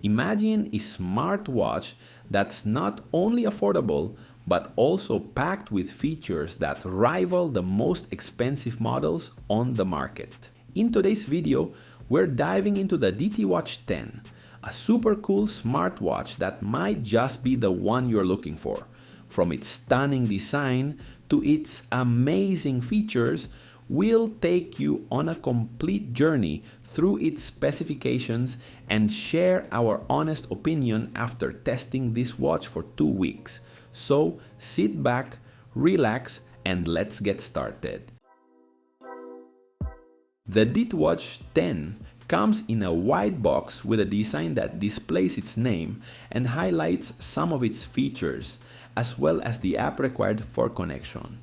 Imagine a smartwatch that's not only affordable, but also packed with features that rival the most expensive models on the market. In today's video, we're diving into the DT Watch 10, a super cool smartwatch that might just be the one you're looking for. From its stunning design to its amazing features, we'll take you on a complete journey through its specifications and share our honest opinion after testing this watch for 2 weeks. So sit back, relax, and let's get started. The DT Watch 10 comes in a white box with a design that displays its name and highlights some of its features, as well as the app required for connection.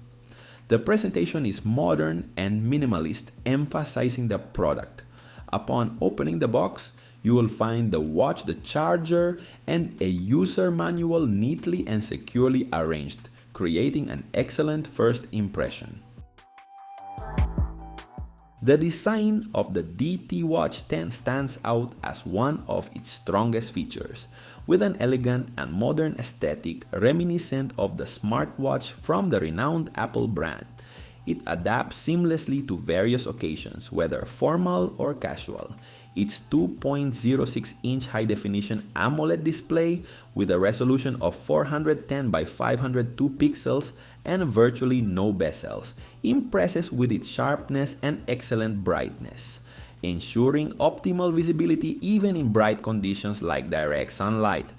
The presentation is modern and minimalist, emphasizing the product. Upon opening the box, you will find the watch, the charger, and a user manual neatly and securely arranged, creating an excellent first impression. The design of the DT Watch 10 stands out as one of its strongest features, with an elegant and modern aesthetic reminiscent of the smartwatch from the renowned Apple brand. It adapts seamlessly to various occasions, whether formal or casual. Its 2.06-inch high-definition AMOLED display with a resolution of 410 by 502 pixels and virtually no bezels impresses with its sharpness and excellent brightness, ensuring optimal visibility even in bright conditions like direct sunlight.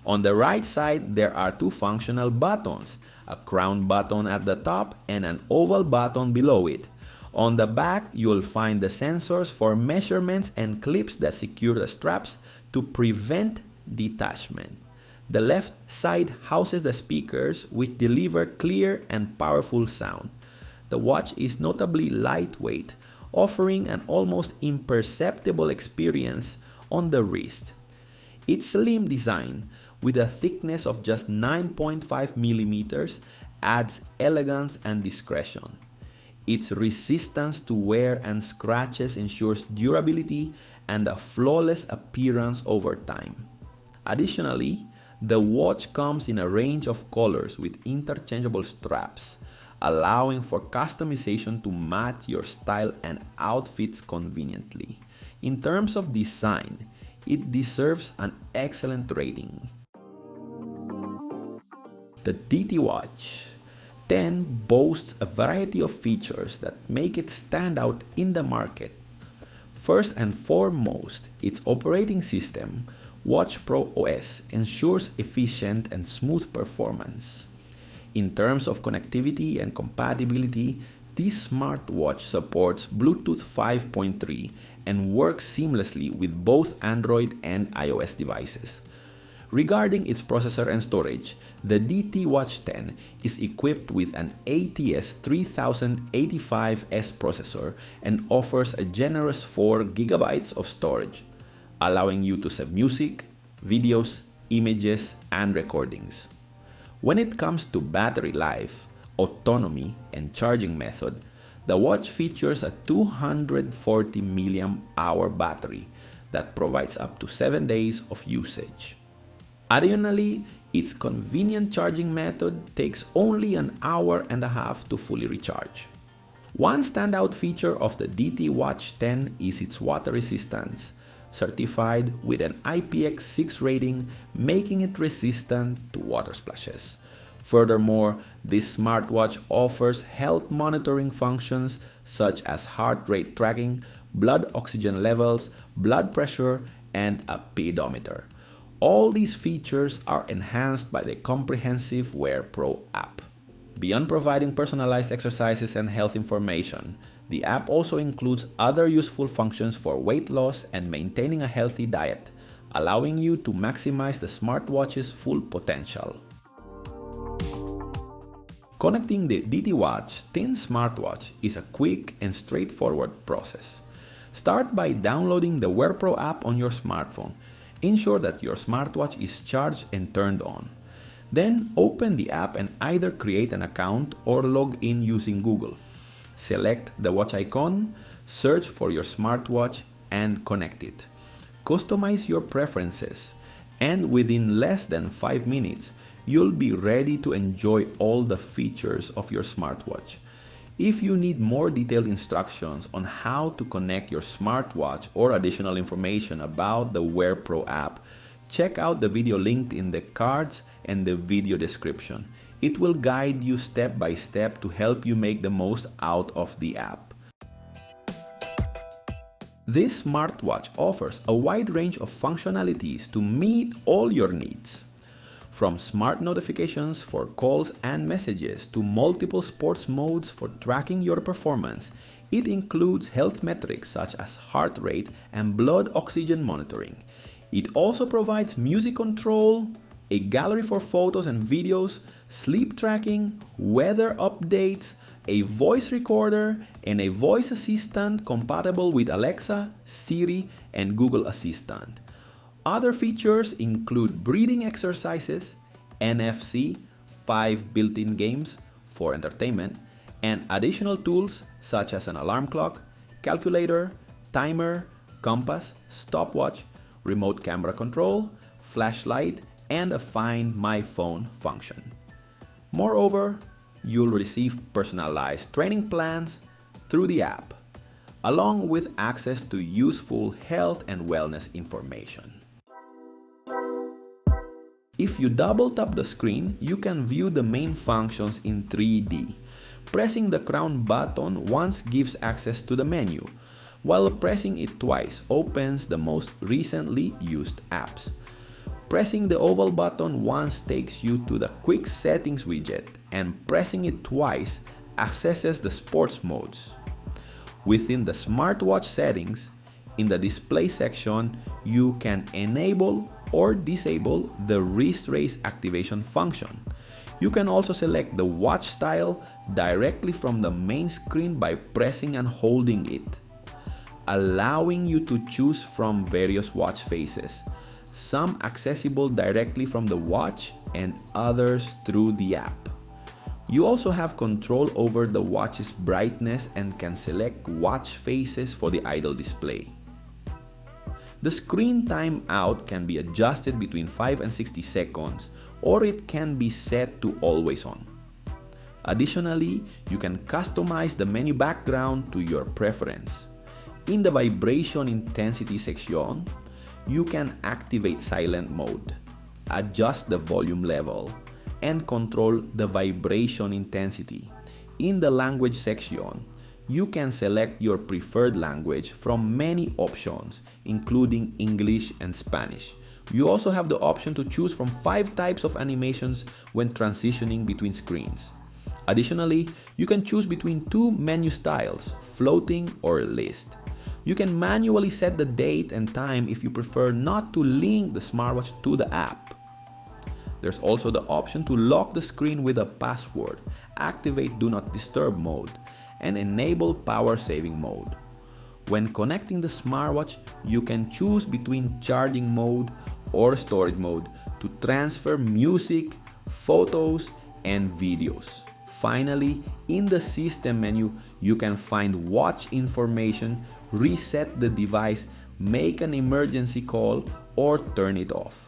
On the right side, there are 2 functional buttons, a crown button at the top and an oval button below it. On the back, you'll find the sensors for measurements and clips that secure the straps to prevent detachment. The left side houses the speakers, which deliver clear and powerful sound. The watch is notably lightweight, offering an almost imperceptible experience on the wrist. Its slim design, with a thickness of just 9.5 millimeters, adds elegance and discretion. Its resistance to wear and scratches ensures durability and a flawless appearance over time. Additionally, the watch comes in a range of colors with interchangeable straps, allowing for customization to match your style and outfits conveniently. In terms of design, it deserves an excellent rating. The DT Watch 10 boasts a variety of features that make it stand out in the market. First and foremost, its operating system, WearPro OS, ensures efficient and smooth performance. In terms of connectivity and compatibility, this smartwatch supports Bluetooth 5.3 and works seamlessly with both Android and iOS devices. Regarding its processor and storage, the DT Watch 10 is equipped with an ATS 3085S processor and offers a generous 4 GB of storage, allowing you to save music, videos, images, and recordings. When it comes to battery life, autonomy, and charging method, the watch features a 240 mAh battery that provides up to 7 days of usage. Additionally, its convenient charging method takes only an hour and a half to fully recharge. One standout feature of the DT Watch 10 is its water resistance, certified with an IPX6 rating, making it resistant to water splashes. Furthermore, this smartwatch offers health monitoring functions such as heart rate tracking, blood oxygen levels, blood pressure, and a pedometer. All these features are enhanced by the comprehensive WearPro app. Beyond providing personalized exercises and health information, the app also includes other useful functions for weight loss and maintaining a healthy diet, allowing you to maximize the smartwatch's full potential. Connecting the DT Watch 10 smartwatch is a quick and straightforward process. Start by downloading the WearPro app on your smartphone. Ensure that your smartwatch is charged and turned on. Then open the app and either create an account or log in using Google. Select the watch icon, search for your smartwatch, and connect it. customize your preferences, and within less than 5 minutes, you'll be ready to enjoy all the features of your smartwatch. If you need more detailed instructions on how to connect your smartwatch or additional information about the WearPro app, check out the video linked in the cards and the video description. It will guide you step by step to help you make the most out of the app. This smartwatch offers a wide range of functionalities to meet all your needs. From smart notifications for calls and messages to multiple sports modes for tracking your performance, it includes health metrics such as heart rate and blood oxygen monitoring. It also provides music control, a gallery for photos and videos, sleep tracking, weather updates, a voice recorder, and a voice assistant compatible with Alexa, Siri, and Google Assistant. Other features include breathing exercises, NFC, 5 built-in games for entertainment, and additional tools such as an alarm clock, calculator, timer, compass, stopwatch, remote camera control, flashlight, and a Find My Phone function. Moreover, you'll receive personalized training plans through the app, along with access to useful health and wellness information. If you double tap the screen, you can view the main functions in 3D. Pressing the crown button once gives access to the menu, while pressing it twice opens the most recently used apps. Pressing the oval button once takes you to the Quick Settings widget, and pressing it twice accesses the sports modes. Within the smartwatch settings, in the display section, you can enable or disable the wrist raise activation function. You can also select the watch style directly from the main screen by pressing and holding it, allowing you to choose from various watch faces, some accessible directly from the watch and others through the app. You also have control over the watch's brightness and can select watch faces for the idle display. The screen time out can be adjusted between 5 and 60 seconds, or it can be set to always on. Additionally, you can customize the menu background to your preference. In the vibration intensity section, you can activate silent mode, adjust the volume level, and control the vibration intensity. In the language section, you can select your preferred language from many options, including English and Spanish. You also have the option to choose from 5 types of animations when transitioning between screens. Additionally, you can choose between 2 menu styles, floating or list. You can manually set the date and time if you prefer not to link the smartwatch to the app. There's also the option to lock the screen with a password, activate Do Not Disturb mode, and enable power saving mode. When connecting the smartwatch, you can choose between charging mode or storage mode to transfer music, photos, and videos. Finally, in the system menu, you can find watch information, reset the device, make an emergency call, or turn it off.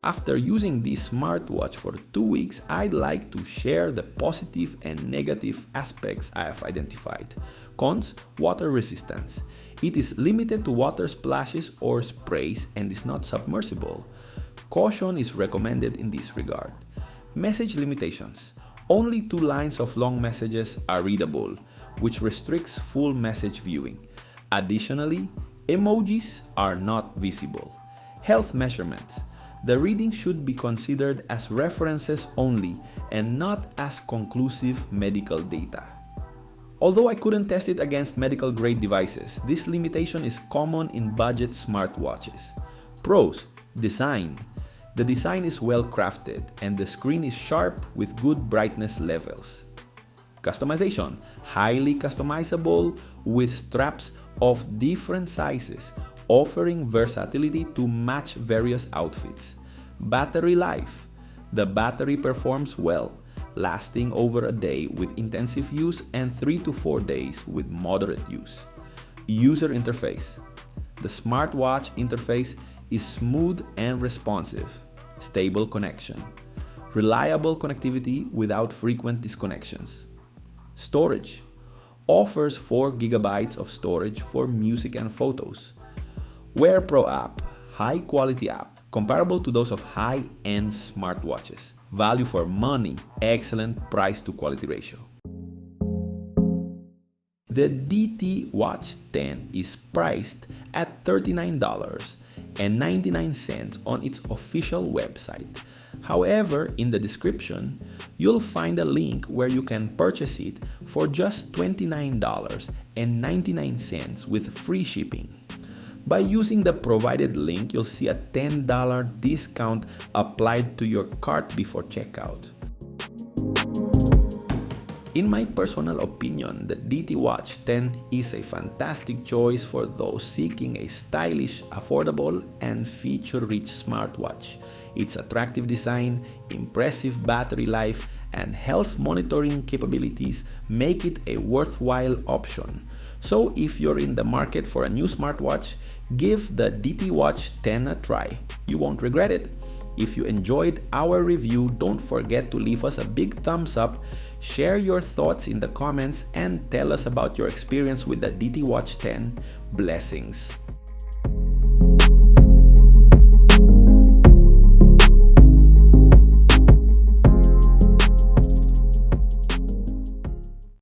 After using this smartwatch for 2 weeks, I'd like to share the positive and negative aspects I have identified. Cons: water resistance. It is limited to water splashes or sprays and is not submersible. Caution is recommended in this regard. Message limitations. Only 2 lines of long messages are readable, which restricts full message viewing. Additionally, emojis are not visible. Health measurements. The reading should be considered as references only and not as conclusive medical data. Although I couldn't test it against medical grade devices, this limitation is common in budget smartwatches. Pros: design. The design is well crafted and the screen is sharp with good brightness levels. Customization: highly customizable with straps of different sizes, offering versatility to match various outfits. Battery life. The battery performs well, lasting over a day with intensive use and 3 to 4 days with moderate use. User interface. The smartwatch interface is smooth and responsive, stable connection, reliable connectivity without frequent disconnections. Storage offers 4 GB of storage for music and photos. WearPro app, high quality app, comparable to those of high-end smartwatches. Value for money, excellent price to quality ratio. The DT Watch 10 is priced at $39.99 on its official website. However, in the description, you'll find a link where you can purchase it for just $29.99 with free shipping. By using the provided link, you'll see a $10 discount applied to your cart before checkout. In my personal opinion, the DT Watch 10 is a fantastic choice for those seeking a stylish, affordable, and feature-rich smartwatch. Its attractive design, impressive battery life, and health monitoring capabilities make it a worthwhile option. So if you're in the market for a new smartwatch, give the DT Watch 10 a try. You won't regret it. If you enjoyed our review, don't forget to leave us a big thumbs up, share your thoughts in the comments, and tell us about your experience with the DT Watch 10. Blessings.